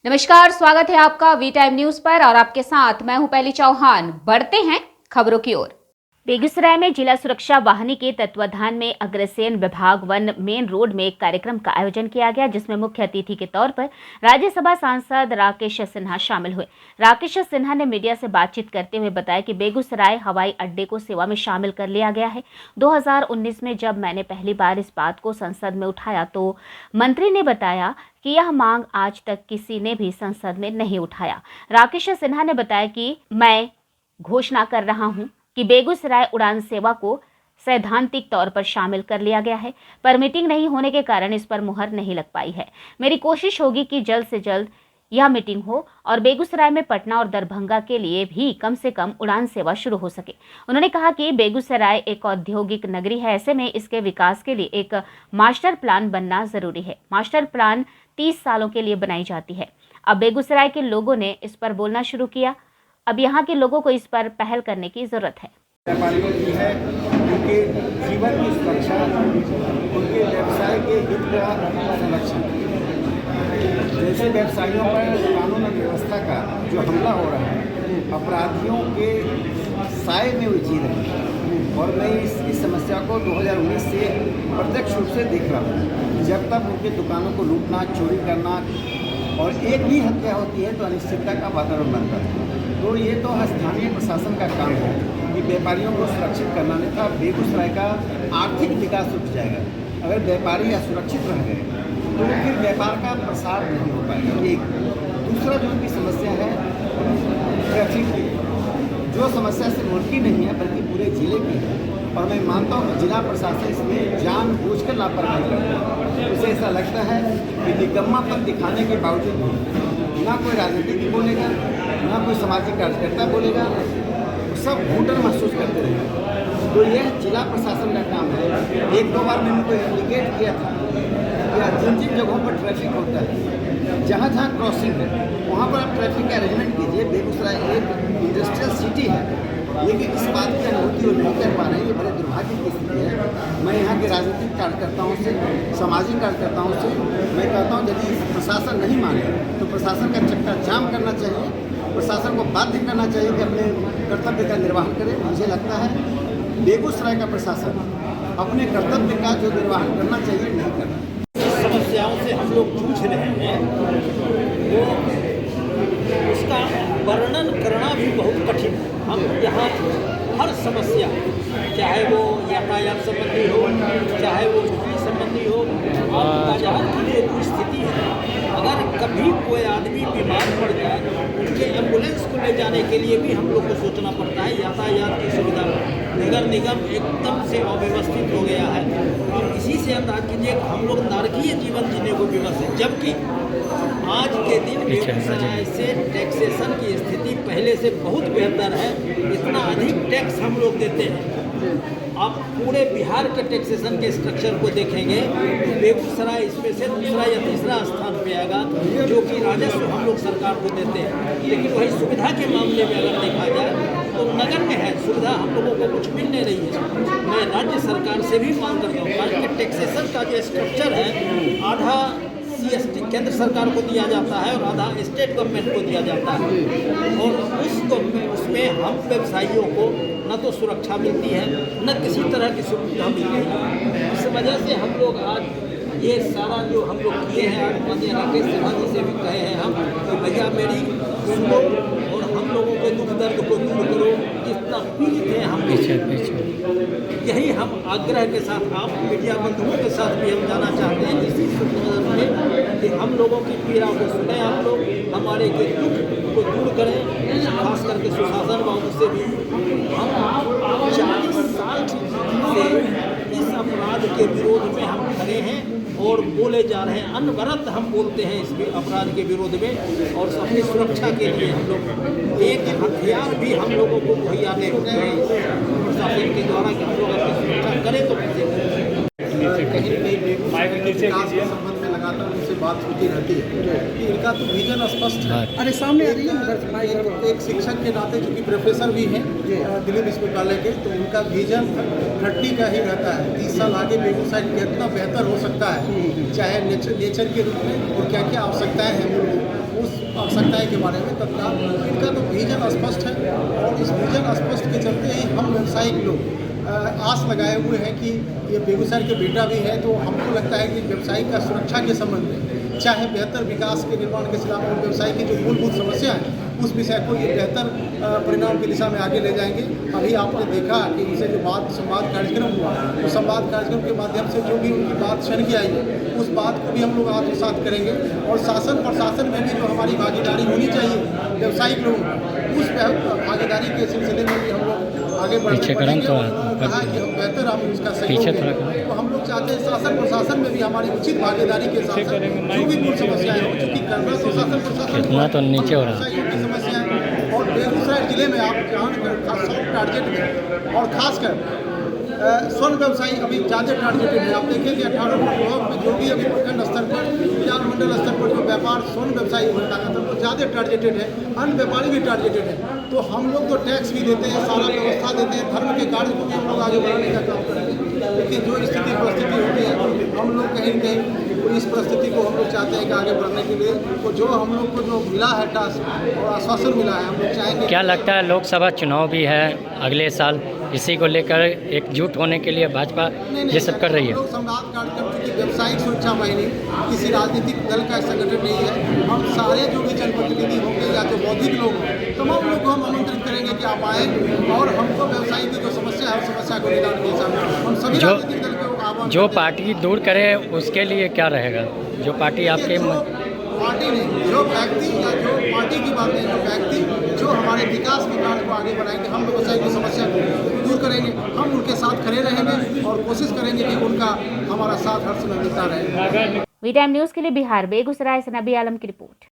नमस्कार, स्वागत है आपका वी टाइम न्यूज पर और आपके साथ मैं हूं पहली चौहान। बढ़ते हैं खबरों की ओर। बेगूसराय में जिला सुरक्षा वाहिनी के तत्वाधान में अग्रसेन विभाग वन मेन रोड में एक कार्यक्रम का आयोजन किया गया, जिसमें मुख्य अतिथि के तौर पर राज्यसभा सांसद राकेश सिन्हा शामिल हुए। राकेश सिन्हा ने मीडिया से बातचीत करते हुए बताया कि बेगूसराय हवाई अड्डे को सेवा में शामिल कर लिया गया है। 2019 में जब मैंने पहली बार इस बात को संसद में उठाया तो मंत्री ने बताया कि यह मांग आज तक किसी ने भी संसद में नहीं उठाया। राकेश सिन्हा ने बताया कि मैं घोषणा कर रहा हूं कि बेगूसराय उड़ान सेवा को सैद्धांतिक तौर पर शामिल कर लिया गया है, पर मीटिंग नहीं होने के कारण इस पर मुहर नहीं लग पाई है। मेरी कोशिश होगी कि जल्द से जल्द यह मीटिंग हो और बेगूसराय में पटना और दरभंगा के लिए भी कम से कम उड़ान सेवा शुरू हो सके। उन्होंने कहा कि बेगूसराय एक औद्योगिक नगरी है, ऐसे में इसके विकास के लिए एक मास्टर प्लान बनना जरूरी है। मास्टर प्लान 30 सालों के लिए बनाई जाती है। अब बेगूसराय के लोगों ने इस पर बोलना शुरू किया। अब यहाँ के लोगों को इस पर पहल करने की जरूरत है। व्यापारियों की है, उनके जीवन की सुरक्षा, उनके व्यवसाय के हित का संरक्षण। जैसे व्यवसायियों पर कानून और व्यवस्था का जो हमला हो रहा है, अपराधियों के साए में वो जी रहे हैं। और मैं इस समस्या को 2019 से प्रत्यक्ष रूप से देख रहा हूँ। जब तक उनके दुकानों को लूटना, चोरी करना और एक भी हत्या होती है तो अनिश्चितता का वातावरण बनता है। तो ये तो स्थानीय प्रशासन का काम है कि व्यापारियों को सुरक्षित करना, नहीं था बेगूसराय का आर्थिक विकास रुक जाएगा। अगर व्यापारी असुरक्षित रह गए तो फिर व्यापार का प्रसार नहीं हो पाएगा। एक दूसरा जो उनकी समस्या है ट्रैफिक की, जो समस्या सिर्फ उनकी नहीं है बल्कि पूरे जिले की है। और मैं मानता हूँ कि जिला प्रशासन इसमें जानबूझकर लापरवाही करता है। उसे ऐसा लगता है कि निकम्मापन दिखाने के बावजूद भी ना कोई राजनीतिक बोलेगा, ना कोई सामाजिक कार्यकर्ता बोलेगा, सब घूटन महसूस करते रहेंगे। तो यह जिला प्रशासन का काम है। एक दो बार मैंने उनको इंडिकेट किया था कि जिन जिन जगहों पर ट्रैफिक होता है, जहाँ जहाँ क्रॉसिंग है, वहाँ पर आप ट्रैफिक का अरेंजमेंट कीजिए। बेगूसराय एक इंडस्ट्रियल सिटी है, लेकिन इस बात की अनुभूति वो नहीं कर पा रहे हैं। ये बड़े दुर्भाग्य की स्थिति है। मैं यहाँ के राजनीतिक कार्यकर्ताओं से, सामाजिक कार्यकर्ताओं से मैं कहता हूँ, यदि प्रशासन नहीं माने तो प्रशासन का चक्का जाम करना चाहिए। प्रशासन को बाध्य करना चाहिए कि अपने कर्तव्य का निर्वहन करे। मुझे लगता है बेगूसराय का प्रशासन अपने कर्तव्य का जो निर्वहन करना चाहिए नहीं कर रहा। समस्याओं से हम लोग जूझ रहे हैं, वो उसका वर्णन करना भी बहुत कठिन है। हम यहाँ हर समस्या, चाहे वो यातायात संबंधी हो, चाहे वो बिजली संबंधी हो, बाजार की जो स्थिति है, अगर कभी कोई आदमी बीमार पड़ जाए उनके एम्बुलेंस को ले जाने के लिए भी हम लोग को सोचना पड़ता है। यातायात की सुविधा नगर निगम एकदम से अव्यवस्थित हो गया है। तो इसी से अंदाज कीजिए कि हम लोग नारकीय जीवन जीने को विवश है। जबकि आज के दिन बेगूसराय से टैक्सेशन की स्थिति पहले से बहुत बेहतर है। इतना अधिक टैक्स हम लोग देते हैं। आप पूरे बिहार के टैक्सेशन के स्ट्रक्चर को देखेंगे तो बेगूसराय इसमें से दूसरा या तीसरा स्थान पे आएगा, जो कि राजस्व हम लोग सरकार को देते हैं। लेकिन वही सुविधा के मामले में अगर देखा जाए तो नगर में है सुविधा, हम लोगों को कुछ मिल नहीं रही है। मैं राज्य सरकार से भी मांग करता हूँ कि टैक्सेशन का जो स्ट्रक्चर है, आधा CST केंद्र सरकार को दिया जाता है और आधा स्टेट गवर्नमेंट को दिया जाता है। और उसमें हम व्यवसायियों को न तो सुरक्षा मिलती है, न किसी तरह की सुविधा मिलती है। इस वजह से हम लोग आज ये सारा जो हम लोग किए हैं, आज माननीय राकेश सिन्हा जी से भी कहे हैं हम कि भैया मेरी सुनो और हम लोगों के दुख दर्द को दूर करो, जितना पीड़ित हैं हम यही हम आग्रह के साथ आप मीडिया बंधुओं के साथ भी हम जाना चाहते हैं इसी संदर्भ में कि हम लोगों की पीड़ा को सुने, आप लोग हमारे के दुख को दूर करें। खास करके सुशासन बाबू से भी हम 40 साल से इस अपराध के विरोध में हम खड़े हैं और बोले जा रहे हैं। अनवरत हम बोलते हैं इसके अपराध के विरोध में और अपनी सुरक्षा के लिए हम लोग एक हथियार भी हम लोगों को मुहैया नहीं होते हैं प्रशासन के द्वारा कि हम लोग अपनी सुरक्षा करें तो कैसे संबंध में लगातार उनसे बात होती रहती है कि इनका तो विजन स्पष्ट है। अरे सामने आ रही है। एक शिक्षक के नाते चूँकि प्रोफेसर भी हैं दिल्ली विश्वविद्यालय के, तो उनका विजन घटनी का ही रहता है। 30 साल आगे बेगूसराय कितना बेहतर हो सकता है, चाहे नेचर के रूप में और क्या क्या आवश्यकताएँ हैं, उस आवश्यकताएं के बारे में तत्काल इनका तो विजन स्पष्ट है और इस विजन स्पष्ट के चलते ही हम व्यावसायिक लोग आस लगाए हुए हैं कि ये बेगूसराय के बेटा भी है, तो हमको लगता है कि व्यवसायिक का सुरक्षा के संबंध में चाहे बेहतर विकास के निर्माण के खिलाफ और व्यवसाय की जो मूलभूत समस्या है उस विषय को ये बेहतर परिणाम की दिशा में आगे ले जाएंगे। अभी आपने देखा कि उनसे जो संवाद कार्यक्रम हुआ, उस संवाद कार्यक्रम के माध्यम से जो भी उनकी बात सुन के आई है उस बात को भी हम लोग आत्मसात करेंगे और शासन प्रशासन में भी जो हमारी भागीदारी होनी चाहिए व्यवसायिक लोगों उस भागीदारी के सिलसिले में भी हम लोग आगे बढ़ते बढ़ेंगे। कहा कि हम बेहतर हम उसका सहयोग तो हम लोग चाहते हैं शासन प्रशासन में भी हमारी उचित भागीदारी के साथ जो भी मूल समस्याएं हो चूँकि करना तो शासन प्रशासन तो नीचे हो रहा है की समस्याएं और बेगूसराय जिले में आप जहाँ सॉफ्ट टारगेट में और खासकर स्वर्ण व्यवसायी अभी ज़्यादा टारगेटेड है। आप देखिए कि 18 ब्लॉक में जो भी अभी प्रखंड स्तर पर विधान मंडल स्तर पर जो व्यापार स्वर्ण व्यवसायी होता है तो ज़्यादा टारगेटेड है, अन्य व्यापारी भी टारगेटेड है। तो हम लोग तो टैक्स भी देते हैं, सारा व्यवस्था देते हैं, धर्म के कार्य को भी हम लोग आगे बढ़ाने का काम करेंगे। लेकिन जो स्थिति परिस्थिति होती है हम लोग कहीं न कहीं इस परिस्थिति को हम लोग चाहते हैं कि आगे बढ़ने के लिए तो जो हम लोग को जो मिला है टास्क और आश्वासन मिला है हम लोग चाहेंगे। क्या लगता है लोकसभा चुनाव भी है अगले साल, इसी को लेकर एकजुट होने के लिए भाजपा ये सब कर रही है? लोग संवाद कार्यक्रम चूँकि व्यावसायिक सुरक्षा वाहिनी किसी राजनीतिक दल का संगठन नहीं है, हम सारे जो भी जनप्रतिनिधि होंगे या जो बौद्धिक लोग हों तमाम लोग को हम आमंत्रित करेंगे कि आप आए और हमको व्यवसायी की जो समस्या है उस समस्या को निदान के साथ हम सभी राजनीतिक दल को आह्वान जो पार्टी दूर करे उसके लिए क्या रहेगा? जो पार्टी आपके पार्टी नहीं, जो व्यक्ति या जो पार्टी की बात नहीं, जो व्यक्ति जो हमारे विकास के कार्य को आगे बढ़ाएंगे हम व्यवसाय की समस्या को दूर करेंगे, हम उनके साथ खड़े रहेंगे और कोशिश करेंगे कि उनका हमारा साथ हर समय मिलता रहे। वी टाइम न्यूज़ के लिए बिहार बेगूसराय से नबी आलम की रिपोर्ट।